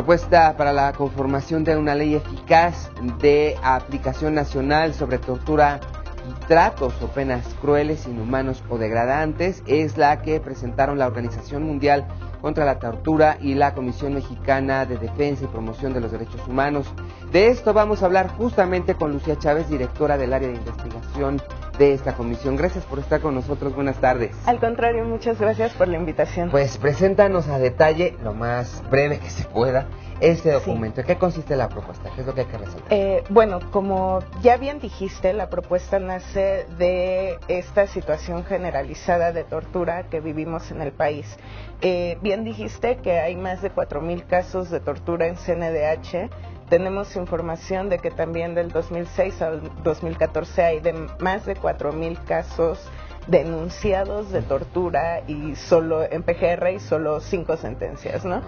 Propuesta para la conformación de una ley eficaz de aplicación nacional sobre tortura y tratos o penas crueles, inhumanos o degradantes es la que presentaron la Organización Mundial contra la Tortura y la Comisión Mexicana de Defensa y Promoción de los Derechos Humanos. De esto vamos a hablar justamente con Lucía Chávez, directora del área de investigación de esta comisión. Gracias por estar con nosotros, buenas tardes. Al contrario, muchas gracias por la invitación. Pues preséntanos a detalle, lo más breve que se pueda, este documento. ¿En qué consiste la propuesta? ¿Qué es lo que hay que resaltar? Bueno, como ya bien dijiste, la propuesta nace de esta situación generalizada de tortura que vivimos en el país. Bien dijiste que hay más de 4,000 casos de tortura en CNDH. Tenemos información de que también del 2006 al 2014 hay de más de 4,000 casos denunciados de tortura y solo en PGR y solo 5 sentencias, ¿no?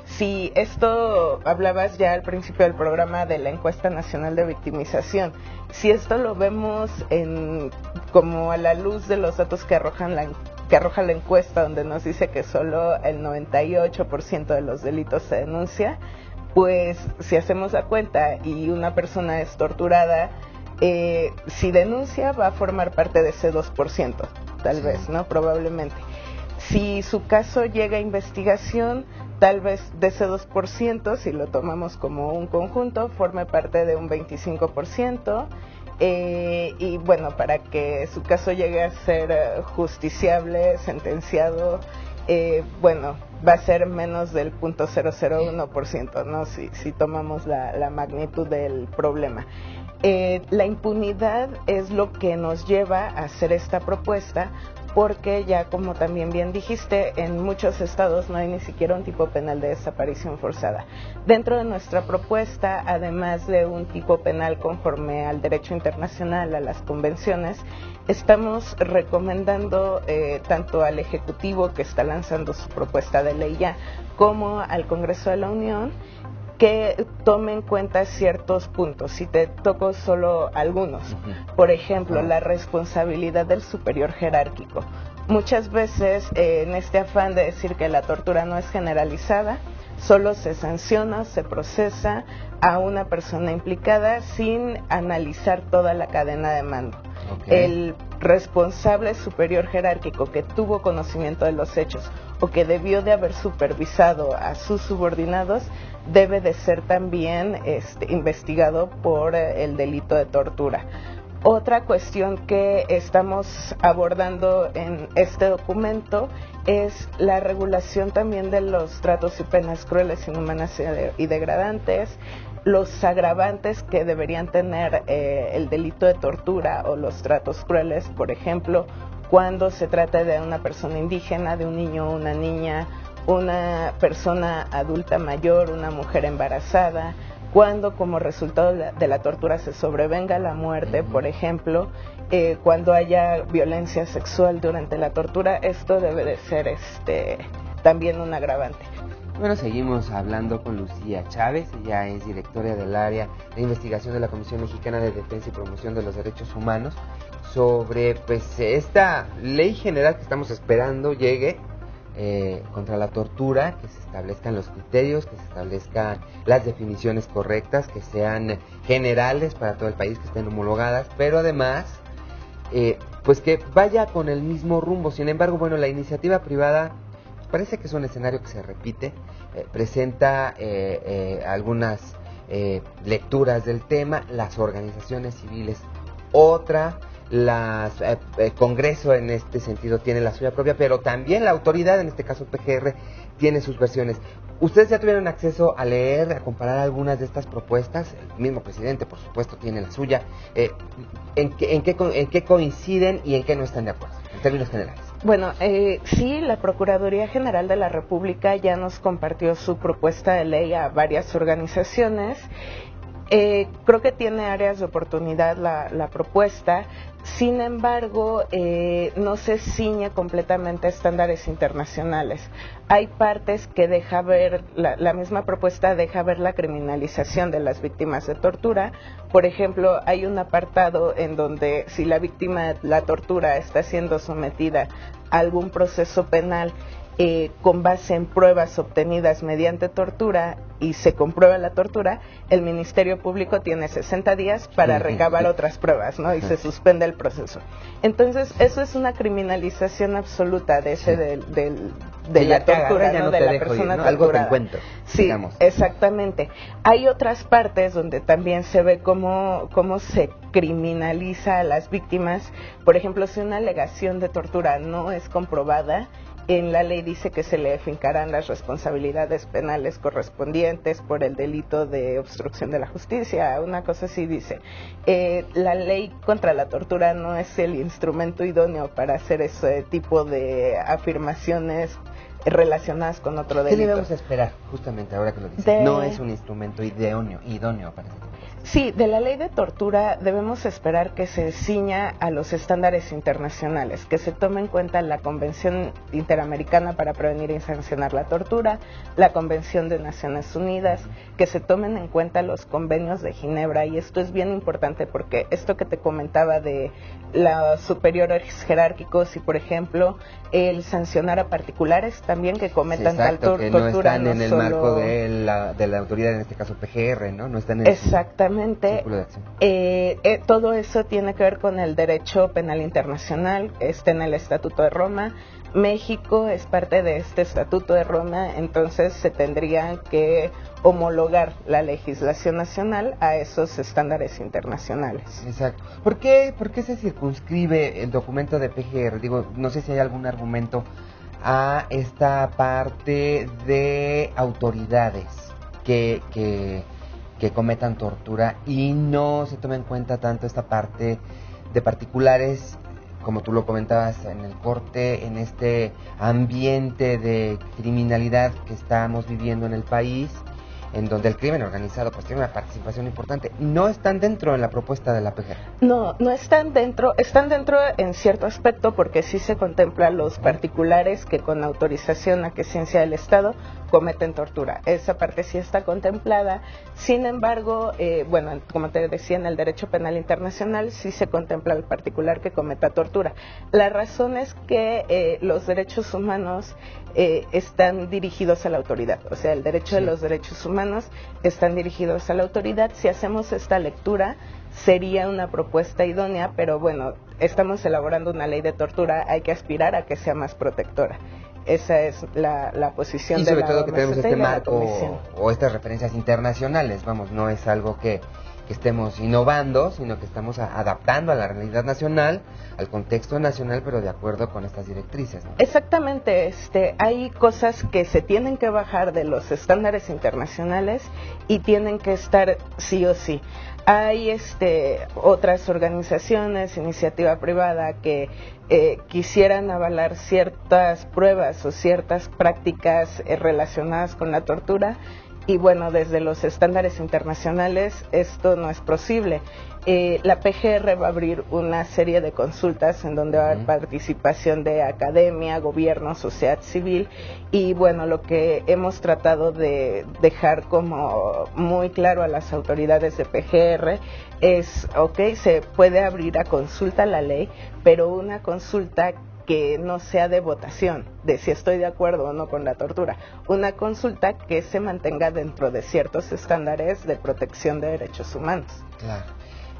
Si esto hablabas ya al principio del programa de la encuesta nacional de victimización, si esto lo vemos como a la luz de los datos que arroja la encuesta, donde nos dice que solo el 98% de los delitos se denuncia, pues si hacemos la cuenta y una persona es torturada, si denuncia va a formar parte de ese 2%, tal vez, ¿no? Probablemente. Si su caso llega a investigación, tal vez de ese 2%, si lo tomamos como un conjunto, forme parte de un 25%. Y bueno, para que su caso llegue a ser justiciable, sentenciado, bueno, va a ser menos del 0.001%, ¿no? Si tomamos la magnitud del problema. La impunidad es lo que nos lleva a hacer esta propuesta, porque ya como también bien dijiste, en muchos estados no hay ni siquiera un tipo penal de desaparición forzada. Dentro de nuestra propuesta, además de un tipo penal conforme al derecho internacional, a las convenciones, estamos recomendando tanto al Ejecutivo, que está lanzando su propuesta de ley ya, como al Congreso de la Unión, que tome en cuenta ciertos puntos. Si te toco solo algunos, por ejemplo, la responsabilidad del superior jerárquico. Muchas veces en este afán de decir que la tortura no es generalizada, solo se sanciona, se procesa a una persona implicada sin analizar toda la cadena de mando. El responsable superior jerárquico que tuvo conocimiento de los hechos o que debió de haber supervisado a sus subordinados debe de ser también investigado por el delito de tortura. Otra cuestión que estamos abordando en este documento es la regulación también de los tratos y penas crueles, inhumanas y degradantes, los agravantes que deberían tener el delito de tortura o los tratos crueles, por ejemplo, cuando se trata de una persona indígena, de un niño o una niña, una persona adulta mayor, una mujer embarazada, cuando como resultado de la tortura se sobrevenga la muerte, por ejemplo, cuando haya violencia sexual durante la tortura, esto debe de ser también un agravante. Bueno, seguimos hablando con Lucía Chávez, ella es directora del área de investigación de la Comisión Mexicana de Defensa y Promoción de los Derechos Humanos, sobre pues esta ley general que estamos esperando llegue contra la tortura, que se establezcan los criterios, que se establezcan las definiciones correctas, que sean generales para todo el país, que estén homologadas, pero además pues que vaya con el mismo rumbo. Sin embargo, bueno, la iniciativa privada parece que es un escenario que se repite, presenta algunas lecturas del tema, las organizaciones civiles otra, Congreso en este sentido tiene la suya propia, pero también la autoridad, en este caso PGR, tiene sus versiones. ¿Ustedes ya tuvieron acceso a leer, a comparar algunas de estas propuestas? El mismo presidente, por supuesto, tiene la suya. ¿En qué coinciden y en qué no están de acuerdo, en términos generales? Bueno, sí, la Procuraduría General de la República ya nos compartió su propuesta de ley a varias organizaciones. Creo que tiene áreas de oportunidad la propuesta. Sin embargo, no se ciñe completamente a estándares internacionales. Hay partes que deja ver, la misma propuesta deja ver la criminalización de las víctimas de tortura. Por ejemplo, hay un apartado en donde si la víctima de la tortura está siendo sometida a algún proceso penal con base en pruebas obtenidas mediante tortura y se comprueba la tortura, el Ministerio Público tiene 60 días para recabar otras pruebas, ¿no? Y se suspende el proceso. Entonces, eso es una criminalización absoluta de ese de la tortura, ¿no? De la persona torturada. Algo te encuentro. Sí, digamos. Exactamente. Hay otras partes donde también se ve cómo se criminaliza a las víctimas. Por ejemplo, si una alegación de tortura no es comprobada, en la ley dice que se le fincarán las responsabilidades penales correspondientes por el delito de obstrucción de la justicia. Una cosa así dice. La ley contra la tortura no es el instrumento idóneo para hacer ese tipo de afirmaciones relacionadas con otro delito. ¿Qué debemos esperar, justamente ahora que lo dices? No es un instrumento idóneo para ese tipo de cosas. Sí, de la ley de tortura debemos esperar que se ciña a los estándares internacionales, que se tome en cuenta la Convención Interamericana para Prevenir y Sancionar la Tortura, la Convención de Naciones Unidas, que se tomen en cuenta los convenios de Ginebra, y esto es bien importante porque esto que te comentaba de los superiores jerárquicos y, por ejemplo, el sancionar a particulares también que cometan tal tortura. No están en el marco de la autoridad, en este caso PGR, ¿no? No están en exactamente. Todo eso tiene que ver con el derecho penal internacional, está en el Estatuto de Roma. México es parte de este Estatuto de Roma, entonces se tendría que homologar la legislación nacional a esos estándares internacionales. Exacto. ¿Por qué se circunscribe el documento de PGR? Digo, no sé si hay algún argumento a esta parte de autoridades que cometan tortura y no se toma en cuenta tanto esta parte de particulares, como tú lo comentabas en el corte, en este ambiente de criminalidad que estamos viviendo en el país, en donde el crimen organizado pues tiene una participación importante? ¿No están dentro de la propuesta de la PGR? No están dentro en cierto aspecto, porque sí se contempla los particulares que con autorización a quiescencia del Estado cometen tortura. Esa parte sí está contemplada. Sin embargo, como te decía, en el derecho penal internacional sí se contempla el particular que cometa tortura. La razón es que los derechos humanos están dirigidos a la autoridad, o sea, el derecho de los derechos humanos están dirigidos a la autoridad. Si hacemos esta lectura, sería una propuesta idónea, pero bueno, estamos elaborando una ley de tortura, hay que aspirar a que sea más protectora. Esa es la posición de la OMS. Y sobre todo que tenemos este marco o estas referencias internacionales, vamos, no es algo que estemos innovando, sino que estamos adaptando a la realidad nacional, al contexto nacional, pero de acuerdo con estas directrices, ¿no? Exactamente, hay cosas que se tienen que bajar de los estándares internacionales y tienen que estar sí o sí. Hay otras organizaciones, iniciativa privada, que quisieran avalar ciertas pruebas o ciertas prácticas relacionadas con la tortura, y bueno, desde los estándares internacionales esto no es posible. La PGR va a abrir una serie de consultas en donde va a haber participación de academia, gobierno, sociedad civil, y bueno, lo que hemos tratado de dejar como muy claro a las autoridades de PGR es, se puede abrir a consulta la ley, pero una consulta que no sea de votación, de si estoy de acuerdo o no con la tortura, una consulta que se mantenga dentro de ciertos estándares de protección de derechos humanos. Claro.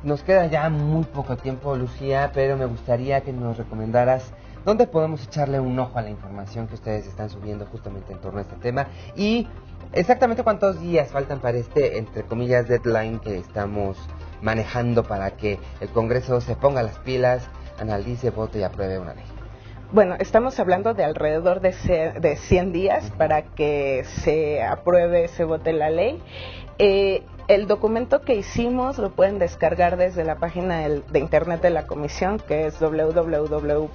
Nos queda ya muy poco tiempo, Lucía, pero me gustaría que nos recomendaras dónde podemos echarle un ojo a la información que ustedes están subiendo justamente en torno a este tema, y exactamente cuántos días faltan para entre comillas, deadline que estamos manejando para que el Congreso se ponga las pilas, analice, vote y apruebe una ley. Bueno, estamos hablando de alrededor de 100 días para que se apruebe, se vote la ley. El documento que hicimos lo pueden descargar desde la página de internet de la comisión, que es www.cmdpdh.org.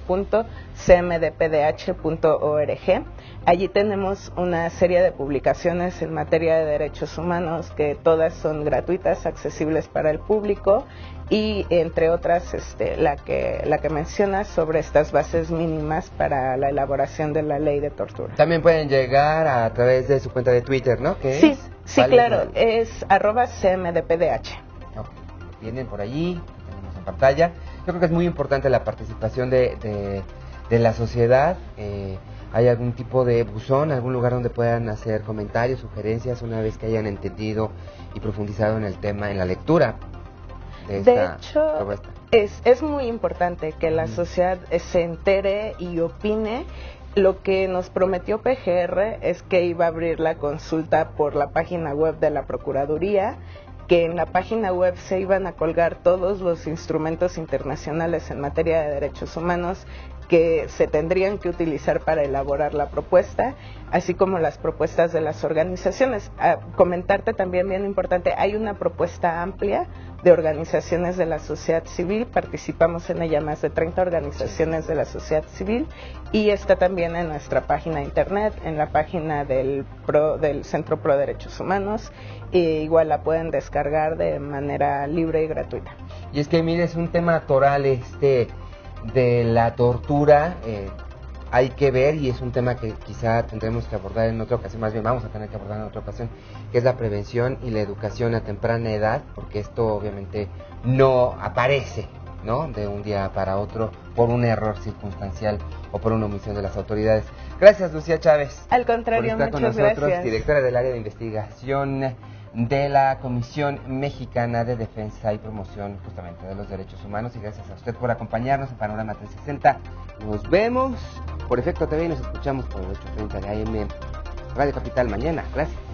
Allí tenemos una serie de publicaciones en materia de derechos humanos que todas son gratuitas, accesibles para el público, y entre otras la que mencionas sobre estas bases mínimas para la elaboración de la ley de tortura. También pueden llegar a través de su cuenta de Twitter, ¿no? Sí, claro, es @cmdpdh. Okay. Vienen por allí, tenemos en pantalla. Yo creo que es muy importante la participación de la sociedad. ¿Hay algún tipo de buzón, algún lugar donde puedan hacer comentarios, sugerencias, una vez que hayan entendido y profundizado en el tema, en la lectura de esta propuesta? Es muy importante que la sociedad se entere y opine. Lo que nos prometió PGR es que iba a abrir la consulta por la página web de la Procuraduría, que en la página web se iban a colgar todos los instrumentos internacionales en materia de derechos humanos que se tendrían que utilizar para elaborar la propuesta, así como las propuestas de las organizaciones. Comentarte también, bien importante, hay una propuesta amplia de organizaciones de la sociedad civil, participamos en ella más de 30 organizaciones de la sociedad civil, y está también en nuestra página de internet, en la página del Centro Pro Derechos Humanos, e igual la pueden descargar de manera libre y gratuita. Y es que, mire, es un tema toral de la tortura, hay que ver, y es un tema que quizá tendremos que abordar en otra ocasión, más bien vamos a tener que abordar en otra ocasión, que es la prevención y la educación a temprana edad, porque esto obviamente no aparece, ¿no?, de un día para otro por un error circunstancial o por una omisión de las autoridades. Gracias, Lucía Chávez. Al contrario, por estar con muchas nosotros, gracias. Directora del área de investigación de la Comisión Mexicana de Defensa y Promoción justamente de los Derechos Humanos, y gracias a usted por acompañarnos en Panorama 360. Nos vemos por Efecto TV y nos escuchamos por el 8:30 de AM Radio Capital mañana. Gracias.